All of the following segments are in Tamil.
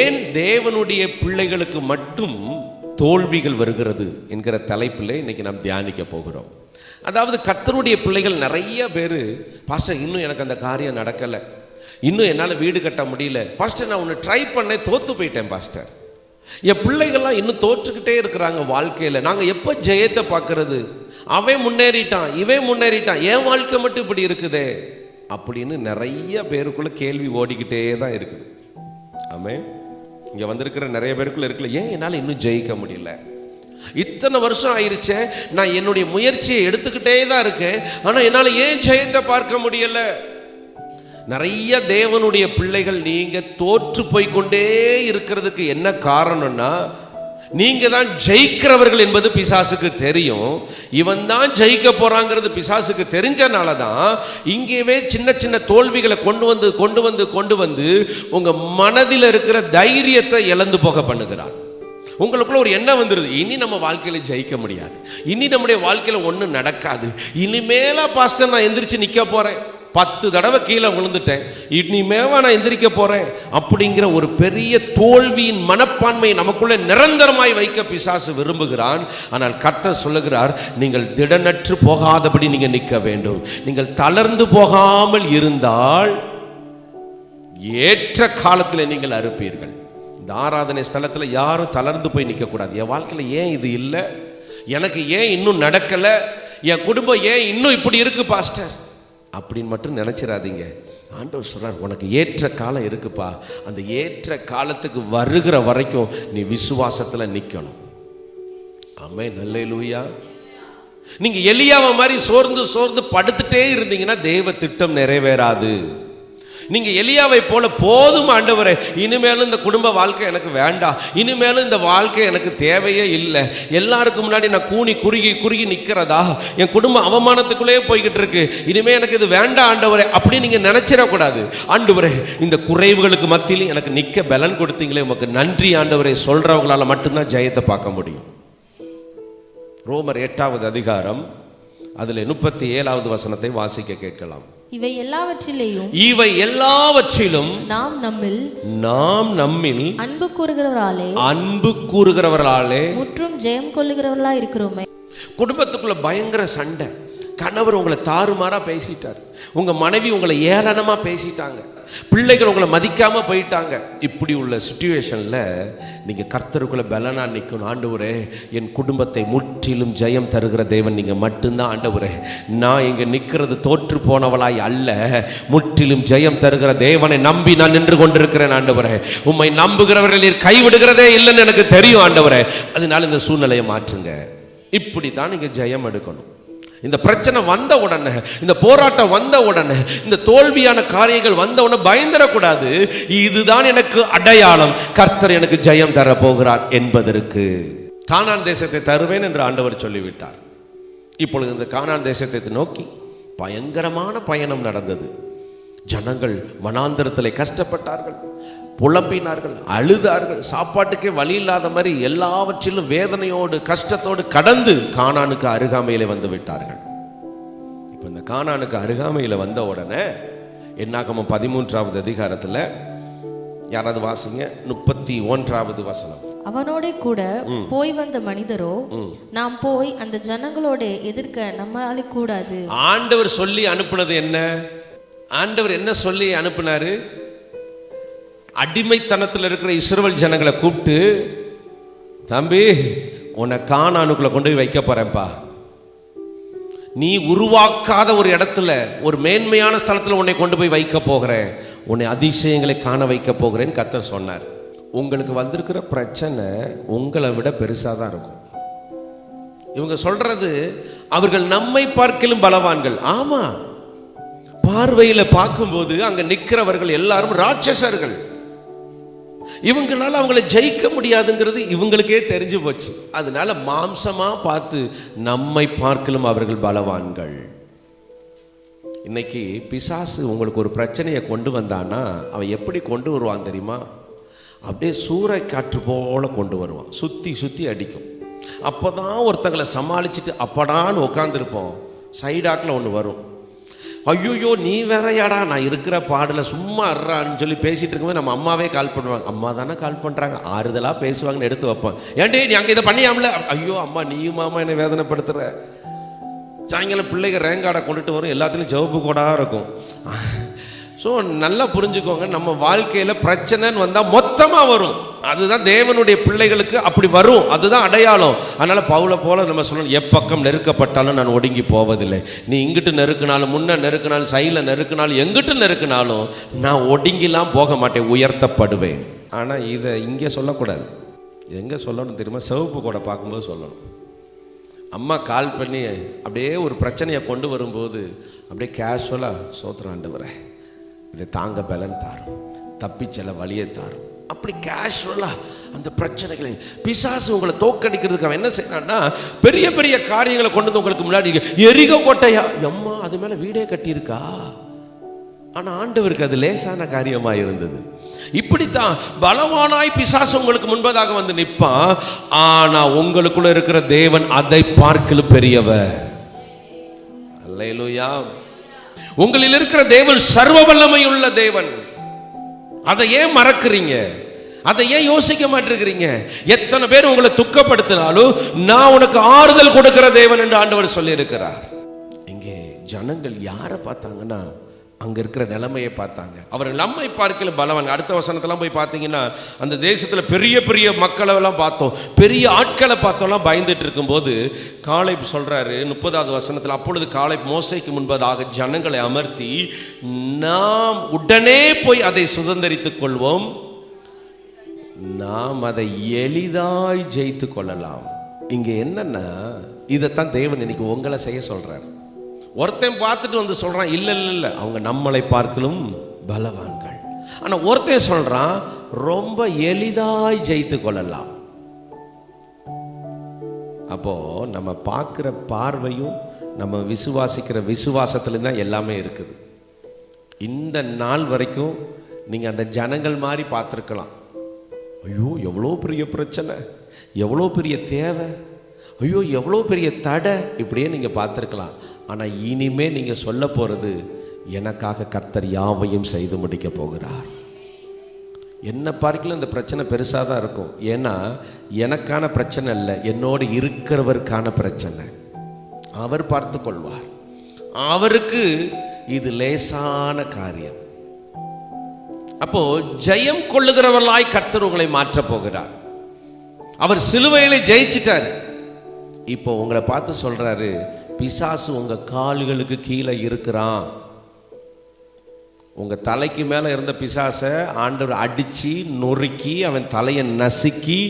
ஏன் தேவனுடைய பிள்ளைகளுக்கு மட்டும் தோல்விகள் வருகிறது என்கிற தலைப்பில் இன்னைக்கு நாம் தியானிக்க போகிறோம். அதாவது கர்த்தருடைய பிள்ளைகள் நிறைய பேர், பாஸ்டர் இன்னும் எனக்கு அந்த காரியம் நடக்கலை, இன்னும் என்னால் வீடு கட்ட முடியல, பாஸ்டர் நான் ஒன்று ட்ரை பண்ணேன் தோற்று போயிட்டேன் பாஸ்டர், என் பிள்ளைகள்லாம் இன்னும் தோற்றுக்கிட்டே இருக்கிறாங்க வாழ்க்கையில், நாங்கள் எப்போ ஜெயத்தை பார்க்கறது, அவன் முன்னேறிட்டான் இவன் முன்னேறிட்டான், என் வாழ்க்கை மட்டும் இப்படி இருக்குதே அப்படின்னு நிறைய பேருக்குள்ள கேள்வி ஓடிக்கிட்டே தான் இருக்குது. ஆமே, இங்கே வந்திருக்கிற நிறைய பேருக்குள்ள இருக்குல்ல, ஏன் என்னால் இன்னும் ஜெயிக்க முடியல, இத்தனை வருஷம் ஆயிருச்சே, நான் என்னுடைய முயற்சியை எடுத்துக்கிட்டே தான் இருக்கேன், ஆனால் என்னால் ஏன் ஜெயத்தை பார்க்க முடியல. நிறைய தேவனுடைய பிள்ளைகள் நீங்க தோற்று போய்கொண்டே இருக்கிறதுக்கு என்ன காரணம்னா, நீங்க தான் ஜெயிக்கிறவர்கள் என்பது பிசாசுக்கு தெரியும். இவன் தான் ஜெயிக்க போறாங்கிறது பிசாசுக்கு தெரிஞ்சனால தான் இங்கேயே சின்ன சின்ன தோல்விகளை கொண்டு வந்து உங்க மனதில் இருக்கிற தைரியத்தை இழந்து போக பண்ணுகிறான். உங்களுக்குள்ள ஒரு எண்ணம் வந்துடுது, இனி நம்ம வாழ்க்கையில ஜெயிக்க முடியாது, இனி நம்முடைய வாழ்க்கையில ஒன்றும் நடக்காது, இனிமேலா பாஸ்டர் நான் எந்திரிச்சு நிற்க போறேன், 10 தடவை கீழே விழுந்துட்டேன், இனிமேவா நான் எந்திரிக்க போறேன் அப்படிங்கிற ஒரு பெரிய தோல்வியின் மனப்பான்மையை நமக்குள்ள நிரந்தரமாய் வைக்க பிசாசு விரும்புகிறான். ஆனால் கர்த்தர் சொல்லுகிறார், நீங்கள் திடனற்று போகாதபடி நீங்க நிற்க வேண்டும். நீங்கள் தளர்ந்து போகாமல் இருந்தால் ஏற்ற காலத்தில் நீங்கள் அறுப்பீர்கள். இந்த ஆராதனை ஸ்தலத்தில் யாரும் தளர்ந்து போய் நிற்க கூடாது. என் வாழ்க்கையில் ஏன் இது இல்லை, எனக்கு ஏன் இன்னும் நடக்கல, என் குடும்பம் ஏன் இன்னும் இப்படி இருக்கு பாஸ்டர் அப்படின்னு மட்டும் நினைச்சிடாதீங்க. ஆண்டவர் சொல்றார், உனக்கு ஏற்ற காலம் இருக்குப்பா, அந்த ஏற்ற காலத்துக்கு வருகிற வரைக்கும் நீ விசுவாசத்துல நிக்கணும். ஆமென், அல்லேலூயா. நீங்க எலியாவை மாதிரி சோர்ந்து படுத்துட்டே இருந்தீங்கன்னா தேவ திட்டம் நிறைவேறாது. நீங்க எலியாவை போல, போதும் ஆண்டவரே, இனிமேலும் இந்த குடும்ப வாழ்க்கை எனக்கு வேண்டாம், இனிமேலும் இந்த வாழ்க்கை எனக்கு தேவையே இல்லை, எல்லாருக்கும் முன்னாடி நான் குறுகி நிற்கிறதா, என் குடும்பம் அவமானத்துக்குள்ளே போய்கிட்டு இருக்கு, இனிமே எனக்கு இது வேண்டாம் ஆண்டவரே அப்படின்னு நீங்க நினைச்சிடக்கூடாது. ஆண்டவரே, இந்த குறைவுகளுக்கு மத்தியிலும் எனக்கு நிற்க பலன் கொடுத்தீங்களே, உமக்கு நன்றி ஆண்டவரே சொல்றவங்களால மட்டும்தான் ஜெயத்தை பார்க்க முடியும். ரோமர் 8வது அதிகாரம் அதுல 37வது வசனத்தை வாசிக்க கேட்கலாம். இவை எல்லாவற்றிலும் நாம் நம்மில் அன்பு கூறுகிறவராலே முற்றும் ஜெயம் கொள்ளுகிறவர்களாய் இருக்கிறோமே. குடும்பத்துக்குள்ள பயங்கர சண்டை, கணவர் உங்களை தாறுமாறா பேசிட்டார், உங்க மனைவி உங்களை ஏளனமா பேசிட்டாங்க, பிள்ளைகள் உங்களை மதிக்காம போயிட்டாங்க. இப்படி உள்ள சிச்சுவேஷன்ல நீங்க கர்த்தருக்குள்ள பலனா நிற்கணும். ஆண்டவரே, என் குடும்பத்தை முற்றிலும் ஜெயம் தருகிற தேவன் நீங்க மட்டும்தான் ஆண்டவரே, நான் இங்க நிற்கிறது தோற்று போனவளாய் அல்ல, முற்றிலும் ஜெயம் தருகிற தேவனை நம்பி நான் நின்று கொண்டிருக்கிறேன் ஆண்டவரே, உம்மை நம்புகிறவர்கள் நீர் கைவிடுகிறதே இல்லைன்னு எனக்கு தெரியும் ஆண்டவரே, அதனால இந்த சூழ்நிலையை மாற்றுங்க. இப்படித்தான் நீங்க ஜெயம் எடுக்கணும். இந்த பிரச்சனை வந்த உடனே, இந்த போராட்டம் வந்த உடனே, இந்த தோல்வியான காரியங்கள் வந்த உடனே பயந்துடக்கூடாது. இதுதான் எனக்கு அடையாளம், கர்த்தர் எனக்கு ஜெயம் தர போகிறார் என்பதற்கு. கானான் தேசத்தை தருவேன் என்று ஆண்டவர் சொல்லிவிட்டார். இப்பொழுது இந்த கானான் தேசத்தை நோக்கி பயங்கரமான பயணம் நடந்தது. ஜனங்கள் வனாந்தரத்தில் கஷ்டப்பட்டார்கள், புலம்பினார்கள், அழுதார்கள், சாப்பாட்டுக்கே வழி இல்லாத மாதிரி எல்லாவற்றிலும் வேதனையோடு கஷ்டத்தோடு கடந்து கானானுக்கு அருகாமையில வந்து விட்டார்கள். இப்ப இந்த கானானுக்கு அருகாமையில வந்த உடனே என்னாகமம் 13வது அதிகாரத்துல யாராவது வாசிங்க, 31வது வசனம். அவனோட கூட போய் வந்த மனிதரோ, நாம் போய் அந்த ஜனங்களோட எதிர்க்க நம்மளால கூடாது. ஆண்டவர் சொல்லி அனுப்புனது என்ன? ஆண்டவர் என்ன சொல்லி அனுப்பினாரு? அடிமைத்தனத்தில் இருக்கிற இஸ்ரவேல் ஜனங்களை கூப்பிட்டு, தம்பி, உன்னை கானானுக்குள்ள கொண்டு போய் வைக்க போறேன்ப்பா, நீ உருவாக்காத ஒரு இடத்துல, ஒரு மேன்மையான ஸ்தலத்தில் உன்னை கொண்டு போய் வைக்க போகிறேன், உன்னை அதிசயங்களை காண வைக்க போகிறேன்னு கர்த்தர் சொன்னார். உங்களுக்கு வந்திருக்கிற பிரச்சனை உங்களை விட பெருசாக தான் இருக்கும். இவங்க சொல்றது, அவர்கள் நம்மை பார்க்கிலும் பலவான்கள். ஆமா, பார்வையில பார்க்கும்போது அங்க நிற்கிறவர்கள் எல்லாரும் ராட்சசர்கள், இவங்களால அவங்களை ஜெயிக்க முடியாதுங்கிறது இவங்களுக்கே தெரிஞ்சு போச்சு. அதனால மாம்சமா பார்த்து நம்மை பார்க்கலும் அவர்கள் பலவான்கள். இன்னைக்கு பிசாசு உங்களுக்கு ஒரு பிரச்சனையை கொண்டு வந்தானா அவன் எப்படி கொண்டு வருவான் தெரியுமா? அப்படியே சூறை காற்று போல கொண்டு வருவான், சுத்தி அடிக்கும். அப்போதான் ஒருத்தங்களை சமாளிச்சுட்டு அப்படான்னு உட்காந்துருப்போம், சைடாக்கில் ஒன்று வரும், ஐயோயோ நீ வேறையாடா, நான் இருக்கிற பாடல சும்மா அறான்னு சொல்லி பேசிட்டு இருக்கும்போது நம்ம அம்மாவே கால் பண்ணுவாங்க. அம்மா தானே கால் பண்ணுறாங்க, ஆறுதலாக பேசுவாங்கன்னு எடுத்து வைப்போம். ஏன்டே நீ அங்கே இதை பண்ணியாமல, ஐயோ அம்மா நீயும் மாமா என்னை வேதனைப்படுத்துகிற. சாயங்காலம் பிள்ளைங்க ரேங்காடை கொண்டுட்டு வரும், எல்லாத்துலேயும் ஜவுப்பு கோடாக இருக்கும். ஸோ நல்லா புரிஞ்சுக்கோங்க, நம்ம வாழ்க்கையில் பிரச்சனைன்னு வந்தால் மொத்தமாக வரும். அதுதான் தேவனுடைய பிள்ளைகளுக்கு அப்படி வரும், அதுதான் அடையாளம். அதனால் பவுலை போல நம்ம சொல்லணும், எப்பக்கம் நெருக்கப்பட்டாலும் நான் ஒடுங்கி போவதில்லை. நீ இங்கிட்டு நெருக்கினாலும், முன்ன நெருக்கினாலும், சைடில் நெருக்கினாலும், எங்கிட்டு நெருக்கினாலும் நான் ஒடுங்கிலாம் போக மாட்டேன், உயர்த்தப்படுவேன். ஆனால் இதை இங்கே சொல்லக்கூடாது. எங்கே சொல்லணும் தெரியுமா? சிவப்பு கூட பார்க்கும்போது சொல்லணும். அம்மா கால் பண்ணி அப்படியே ஒரு பிரச்சனையை கொண்டு வரும்போது அப்படியே கேஷுவலாக சோத்திரம் ஆண்டவரே இதை தாங்க பலன் தாரும், தப்பிச்சல வழியை தாரும், அப்படி கேஷுவலாக அந்த பிரச்சனைகளை பிசாசு உங்களை தோக்கடிக்கிறதுக்கு அவன் என்ன செய்யறான்னா, பெரிய பெரிய காரியங்களை கொண்டு வந்து உங்களுக்கு முன்னாடி எரிக கோட்டையா அம்மா அது மேலே வீடே கட்டியிருக்கா. ஆனால் ஆண்டவருக்கு அது லேசான காரியமாக இருந்தது. இப்படித்தான் பலவானாய் பிசாசு உங்களுக்கு முன்பதாக வந்து நிற்பான். ஆனால் உங்களுக்குள்ள இருக்கிற தேவன் அதை பார்க்கலும் பெரியவர். அல்லேலூயா. உங்களில் இருக்கிற தேவன் சர்வ வல்லமை உள்ள தேவன். அதை ஏன் மறக்கிறீங்க? அதை ஏன் யோசிக்க மாட்டேங்கிறீங்க? எத்தனை பேர் உங்களை துக்கப்படுத்தினாலும் நான் உனக்கு ஆறுதல் கொடுக்கிற தேவன் என்று ஆண்டவர் சொல்லி இருக்கிறார். இங்கே ஜனங்கள் யாரை பார்த்தாங்கன்னா அங்க இருக்கிற நிலைமையை பார்த்தாங்க. அவர்கள் நம்மை பார்க்கல பலவான். அடுத்த வசனத்தெல்லாம் போய் பார்த்தீங்கன்னா அந்த தேசத்துல பெரிய பெரிய மக்களை எல்லாம் பார்த்தோம், பெரிய ஆட்களை பார்த்தோம்லாம் பயந்துட்டு இருக்கும்போது காலேப் சொல்றாரு 30வது வசனத்தில், அப்பொழுது காலேப் மோசேக்கு முன்பதாக ஜனங்களை அமர்த்தி, நாம் உடனே போய் அதை சுதந்தரித்துக் கொள்வோம், நாம் அதை எளிதாய் ஜெயித்து கொள்ளலாம். இங்க என்னன்னா இதைத்தான் தேவன் இன்னைக்கு உங்களை செய்ய சொல்றார். ஒருத்தன் பார்த்துட்டு வந்து சொல்றான், இல்ல இல்ல இல்ல அவங்க நம்மளை பார்க்கலும் பலவான்கள். ஆனா ஒருத்தன் சொல்றான் ரொம்ப எளிதாய் ஜெயித்து கொள்ளலாம். அப்போ நம்ம பார்க்கிற பார்வையும் நம்ம விசுவாசிக்கிற விசுவாசத்துல தான் எல்லாமே இருக்குது. இந்த நாள் வரைக்கும் நீங்க அந்த ஜனங்கள் மாதிரி பார்த்துருக்கலாம். ஐயோ எவ்வளோ பெரிய பிரச்சனை, எவ்வளோ பெரிய தேவை, ஐயோ எவ்வளோ பெரிய தடை, இப்படியே நீங்கள் பார்த்துருக்கலாம். ஆனால் இனிமே நீங்கள் சொல்ல போகிறது, எனக்காக கர்த்தர் யாவையும் செய்து முடிக்க போகிறார். என்ன பார்க்கல இந்த பிரச்சனை பெருசாக தான் இருக்கும். ஏன்னா எனக்கான பிரச்சனை இல்லை, என்னோடு இருக்கிறவருக்கான பிரச்சனை. அவர் பார்த்து கொள்வார். அவருக்கு இது லேசான காரியம். அப்போ ஜெயம் கொள்ளுகிறவர்களாய் கர்த்தர் உங்களை மாற்ற போகிறார். அவர் சிலுவையிலே ஜெயிச்சிட்டார். இப்போ உங்களை பார்த்து சொல்றாரு, பிசாசு உங்க கால்களுக்கு கீழே இருக்கிறான். உங்க தலைக்கு மேல இருந்த பிசாசை ஆண்டவர் அடிச்சு நொறுக்கி அவன் தலையை நசுக்கி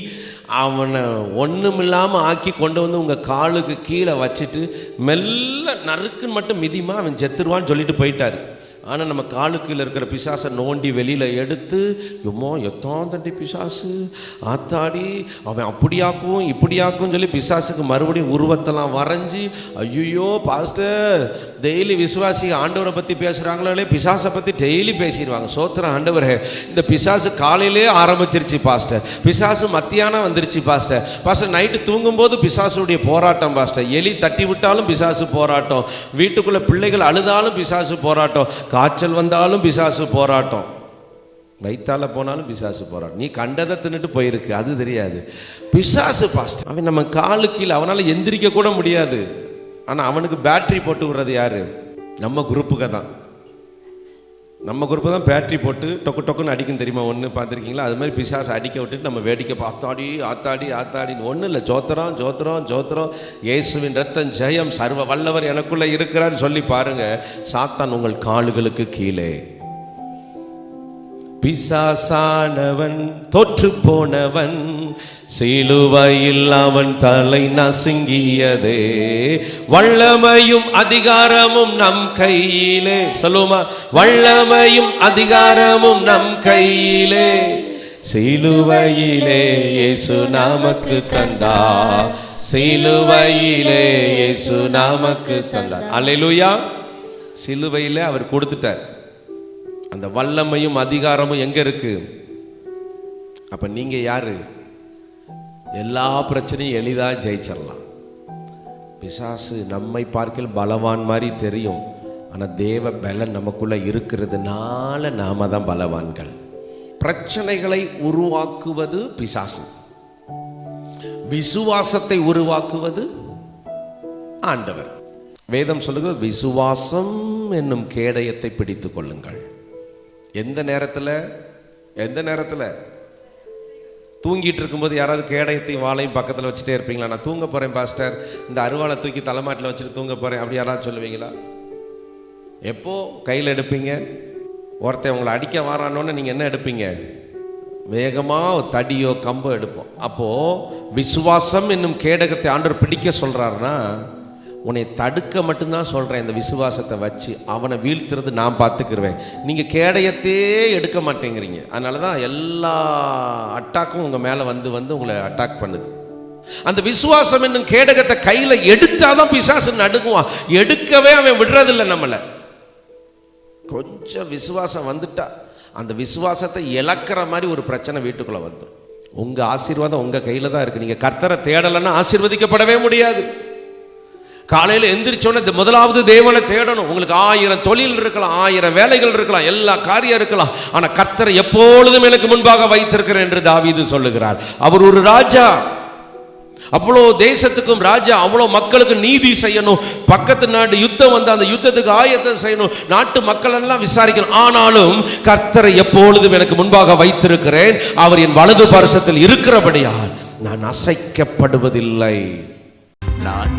அவனை ஒண்ணுமில்லாம ஆக்கி கொண்டு வந்து உங்க காலுக்கு கீழே வச்சுட்டு மெல்ல நறுக்குன்னு மட்டும் மிதிமா அவன் செத்துருவான்னு சொல்லிட்டு போயிட்டாரு. ஆனால் நம்ம காலுக்குள்ள இருக்கிற பிசாசை நோண்டி வெளியில் எடுத்து, எம்மோ எத்தான் தண்டி பிசாசு ஆத்தாடி அவன் அப்படியாக்கும் இப்படியாக்கும் சொல்லி பிசாசுக்கு மறுபடியும் உருவத்தெல்லாம் வரைஞ்சி, ஐயோ பாஸ்டர் டெய்லி விசுவாசி ஆண்டவரை பற்றி பேசுகிறாங்களே, பிசாசை பற்றி டெய்லி பேசிடுவாங்க. சோத்திரம் ஆண்டவரே, இந்த பிசாசு காலையிலே ஆரம்பிச்சிருச்சு பாஸ்டர், பிசாசு மத்தியானம் வந்துருச்சு பாஸ்டர், பாஸ்டர் நைட்டு தூங்கும்போது பிசாசுடைய போராட்டம் பாஸ்டர், எலி தட்டி விட்டாலும் பிசாசு போராட்டம், வீட்டுக்குள்ளே பிள்ளைகள் அழுதாலும் பிசாசு போராட்டம், காய்ச்சல் வந்தாலும் பிசாசு போராட்டம், வயிற்றால போனாலும் பிசாசு போராட்டம். நீ கண்டதை தின்னுட்டு போயிருக்கு, அது தெரியாது. பிசாசு பாஸ்டர் அவன் நம்ம காலு கீழே, அவனால் எந்திரிக்க கூட முடியாது. ஆனால் அவனுக்கு பேட்டரி போட்டு விடுறது யாரு? நம்ம குரூப்புக்கு தான். நம்ம குரூப்பு தான் பேட்டரி போட்டு டொக்கு டொக்குன்னு அடிக்கும் தெரியுமா? ஒன்று பார்த்துருக்கீங்களா? அது மாதிரி பிசாசு அடிக்க விட்டுட்டு நம்ம வேடிக்கை பார்த்தாடி ஆத்தாடி ஆத்தாடின்னு. ஒன்றும் இல்லை, ஜோத்திரம் ஜோத்திரம் ஜோத்திரம், இயேசுவின் ரத்தம் ஜெயம், சர்வ வல்லவர் எனக்குள்ளே இருக்கிறான்னு சொல்லி பாருங்க. சாத்தான் உங்கள் கால்களுக்கு கீழே. பிசாசானவன் தோற்று போனவன், சிலுவையில் அவன் தலை நசுங்கியதே, வல்லமையும் அதிகாரமும் நம் கையிலே. சொல்லுமா, வல்லமையும் அதிகாரமும் நம் கையிலே, சிலுவையிலே இயேசு நமக்கு தந்தார், சிலுவையிலே இயேசு நமக்கு தந்தார். அல்லேலூயா. சிலுவையிலே அவர் கொடுத்துட்டார். அந்த வல்லமையும் அதிகாரமும் எங்க இருக்கு? அப்ப நீங்க யாரு? எல்லா பிரச்சனையும் எளிதாக ஜெயிச்சிடலாம். பிசாசு நம்மை பார்க்கல் பலவான் மாதிரி தெரியும், ஆனால் தேவ பலன் நமக்குள்ள இருக்கிறதுனால நாம தான் பலவான்கள். பிரச்சனைகளை உருவாக்குவது பிசாசு, விசுவாசத்தை உருவாக்குவது ஆண்டவர். வேதம் சொல்லுகிறது, விசுவாசம் என்னும் கேடயத்தை பிடித்துக் கொள்ளுங்கள். எந்த நேரத்தில் தூங்கிட்டு இருக்கும்போது யாராவது கேடயத்தையும் வாளையும் பக்கத்தில் வச்சுட்டே இருப்பீங்களா? நான் தூங்க போகிறேன் பாஸ்டர், இந்த அருவாளை தூக்கி தலைமாட்டில் வச்சுட்டு தூங்க போகிறேன், அப்படி யாராவது சொல்லுவீங்களா? எப்போ கையில் எடுப்பீங்க? ஒருத்தன் உங்களை அடிக்க வரானோன்னு நீங்கள் என்ன எடுப்பீங்க? வேகமாக தடியோ கம்போ எடுப்போம். அப்போது விசுவாசம் என்னும் கேடகத்தை ஆண்டவர் பிடிக்க சொல்கிறாருன்னா, உன்னை தடுக்க மட்டும்தான் சொல்கிறேன். இந்த விசுவாசத்தை வச்சு அவனை வீழ்த்துறது நான் பார்த்துக்கிருவேன். நீங்கள் கேடயத்தையே எடுக்க மாட்டேங்கிறீங்க. அதனால தான் எல்லா அட்டாக்கும் உங்கள் மேலே வந்து உங்களை அட்டாக் பண்ணுது. அந்த விசுவாசம் என்னும் கேடகத்தை கையில் எடுத்தாதான் பிசாசு நடுங்குவான். எடுக்கவே அவன் விடுறதில்லை நம்மளை. கொஞ்சம் விசுவாசம் வந்துட்டா அந்த விசுவாசத்தை இழக்கிற மாதிரி ஒரு பிரச்சனை வீட்டுக்குள்ளே வந்துடும். உங்கள் ஆசீர்வாதம் உங்கள் கையில் தான் இருக்குது. நீங்கள் கர்த்தரை தேடலைன்னா ஆசீர்வதிக்கப்படவே முடியாது. காலையில் எந்திரிச்சோன்னே முதலாவது தேவனை தேடணும். உங்களுக்கு 1000 தொழில் இருக்கலாம், 1000 வேலைகள் இருக்கலாம், எல்லா காரியம் இருக்கலாம், ஆனால் கர்த்தரை எப்பொழுதும் எனக்கு முன்பாக வைத்திருக்கிறேன் என்று தாவீது சொல்லுகிறார். அவர் ஒரு ராஜா, அவ்வளோ தேசத்துக்கும் ராஜா, அவ்வளோ மக்களுக்கு நீதி செய்யணும். பக்கத்து நாடு யுத்தம் வந்து அந்த யுத்தத்துக்கு ஆயத்தம் செய்யணும், நாட்டு மக்கள் எல்லாம் விசாரிக்கணும். ஆனாலும் கர்த்தரை எப்பொழுதும் எனக்கு முன்பாக வைத்திருக்கிறேன், அவர் என் வலது பார்சத்தில் இருக்கிறபடியால் நான் அசைக்கப்படுவதில்லை. நான்